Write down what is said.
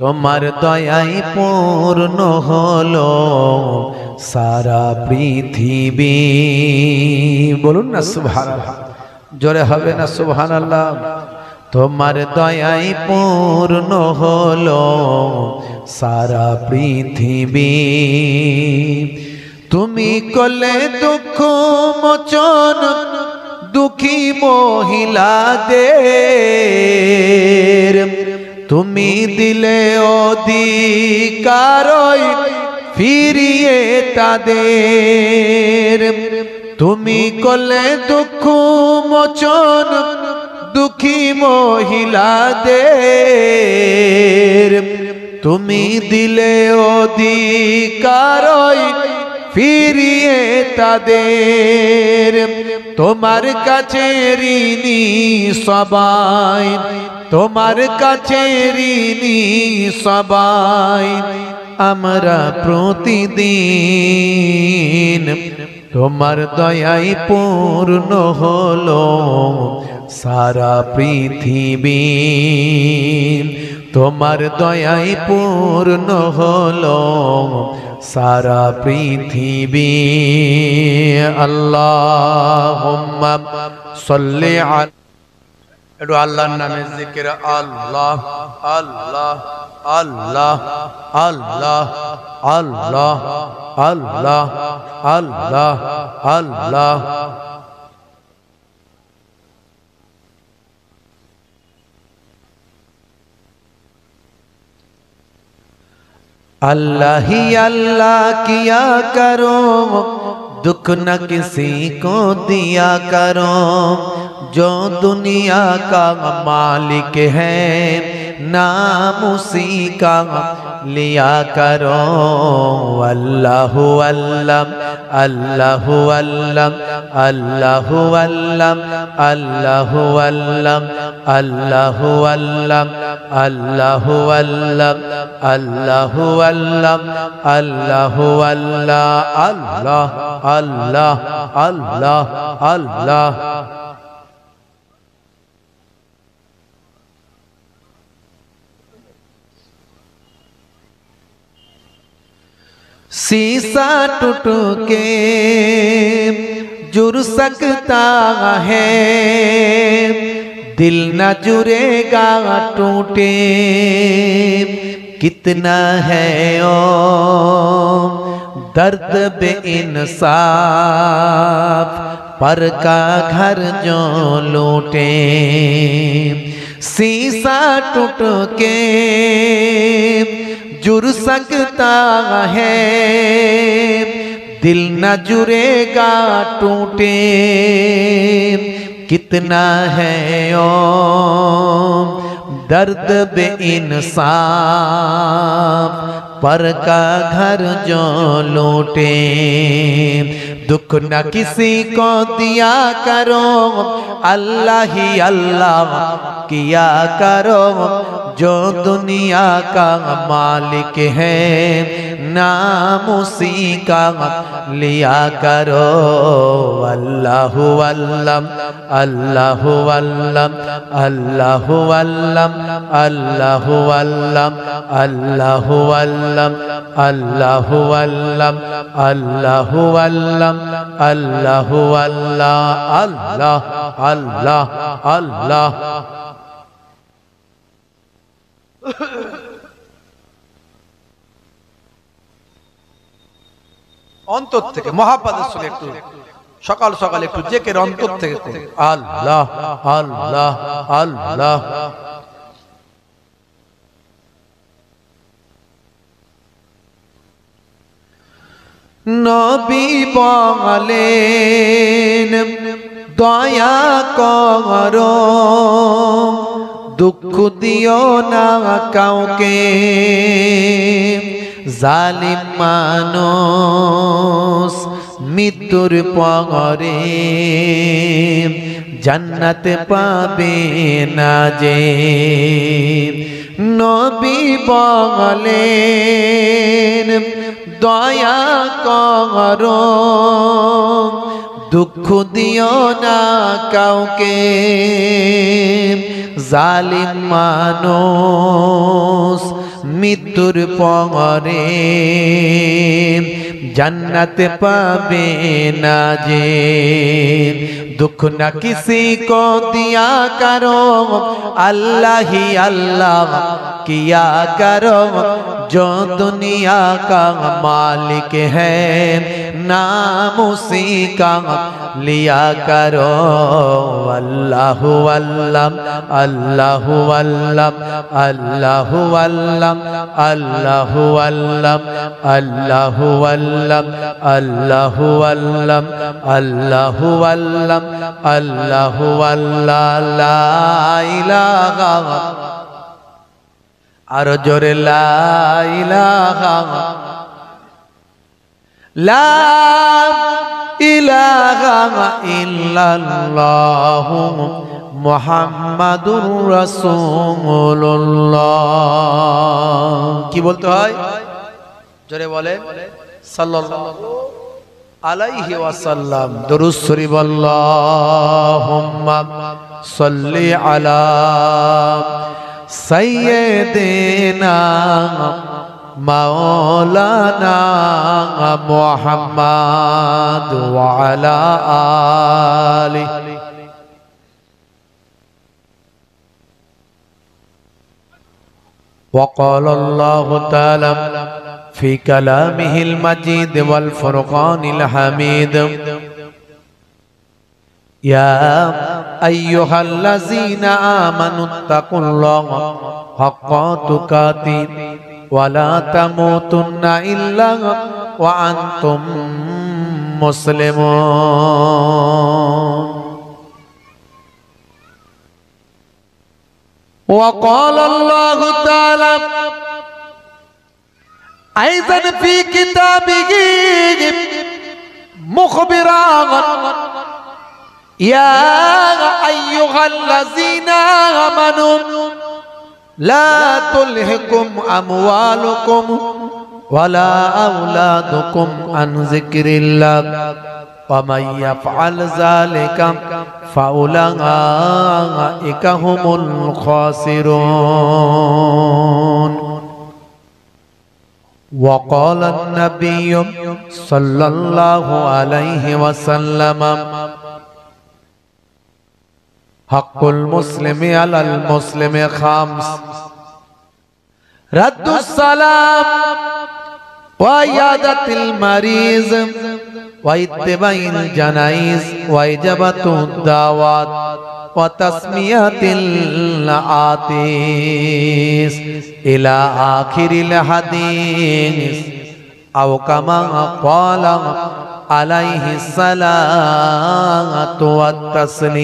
তোমার দয়ায় পূর্ণ হলো সারা পৃথিবী। বলুন না সুবহানাল্লাহ, জোরে হবে না সুবহানাল্লাহ। তোমার দয়ায় পূর্ণ হলো সারা পৃথিবী। তুমি করলে দুঃখ মোচন দুঃখী মহিলাদের, তুমি দিলে অধিকার ফিরিয়ে তাদের। তুমি করলে দুঃখ মোচন দুঃখী মহিলাদের, তুমি দিলে অধিকার ফিরিয়ে তাদের। তোমার কাছে ঋণী সবাই, তোমার কাছে ঋণী সবাই আমরা প্রতিদিন। তোমার দয়ায় পূর্ণ হলো সারা পৃথিবী। তোমার দয়ায় পূর্ণ হলো সারা পৃথিবী। আল্লাহুম্মা সাল্লি আলা, একটু আল্লাহর নামে জিকির। আল্লাহ আল্লাহ আল্লাহ আল্লাহ আল্লাহ আল্লাহ আল্লাহ আল্লাহ। अल्लाह ही अल्लाह किया करो, दुख न किसी को दिया करो। जो दुनिया का मालिक है नाम उसी का लिया करो। अल्लाह अल्लाह अल्लाह अल्लाह अल्लाह अल्लाह अल्लाह अल्लाह अल्लाह अल्लाह अल्लाह अल्लाह अल्लाह अल्लाह अल्लाह अल्लाह अल्लाह अल्लाह अल्लाह। शीशा टूट के जुड़ सकता है, दिल न जुड़ेगा टूटे। कितना है ओ दर्द बेइंसाफ, पर का घर जो लूटे। शीशा टूट के जुड़ सकता है, दिल न जुड़ेगा टूटे। कितना है ओ दर्द बेइंसाफ, पर का घर जो लूटे। दुख न किसी को दिया करो, अल्लाह ही अल्लाह किया करो। जो दुनिया का मालिक है नाम उसी का लिया करो। अल्लाह अल्लाह अल्लाह अल्लाह अल्लाह अल्लाह अल्लाह अल्लाह अल्लाह अल्लाह अल्लाह अल्लाह अल्लाह अल्लाह अल्लाह अल्लाह अल्लाह अल्लाह। অন্তর থেকে মহাপাদের সঙ্গে একটু সকাল সকাল একটু জেকের অন্তর থেকে আল্লাহ আল্লাহ আল্লাহ। নবী বলেন দয়া করো, দুঃখ দিও না কাউকে। জালিম মানুষ মৃত্যুর পরে জান্নাত পাবে না যে। নবী বলেন দয়া করো, দুঃখ দিও না কাউকে। জালিম মানুষ মৃত্যুর পরে जन्नत पावे ना जे दुख न किसी को दिया करो अल्लाह ही अल्लाह किया करो जो दुनिया का मालिक है नाम उसी का लिया करो अल्लाह अल्लाह अल्लाह अल्लाह अल्लाह अल्लाह अल्लाह अल्लाह अल्लाह अल्लाह अल्लाह अल्लाह अल्लाह अल्लाह अल्लाह ला इलाहा और जोरे ला इलाहा इल्लल्लाह मुहम्मदुर रसूलुल्लाह की बोलते हैं जोरे बोले सल्लल्लाहु अलैहि वसल्लम दुरूद शरीफ अल्लाहुम्मा सल्ली अला सय्यिदिना मौलाना मुहम्मद व अला आलि वक़ाल अल्लाहु तआला في كلامه المجيد والفرقان الحميد يا أيها الذين آمنوا اتقوا الله حق تقاته ولا تموتن إلا وأنتم مسلمون وقال الله تعالى أيضا في كتابه مخبرا يا أيها الذين آمنوا لا تلهكم أموالكم ولا أولادكم عن ذكر الله ومن يفعل ذلك فأولئك هم الخاسرون وقال النبي صلى الله عليه وسلم حق المسلم على المسلم خمس رد السلام وعيادة المريض واتباع الجنائز وإجابة الدعوات وتسمية العاطس إلى آخر الحديث أو كما قال عليه الصلاة والتسليم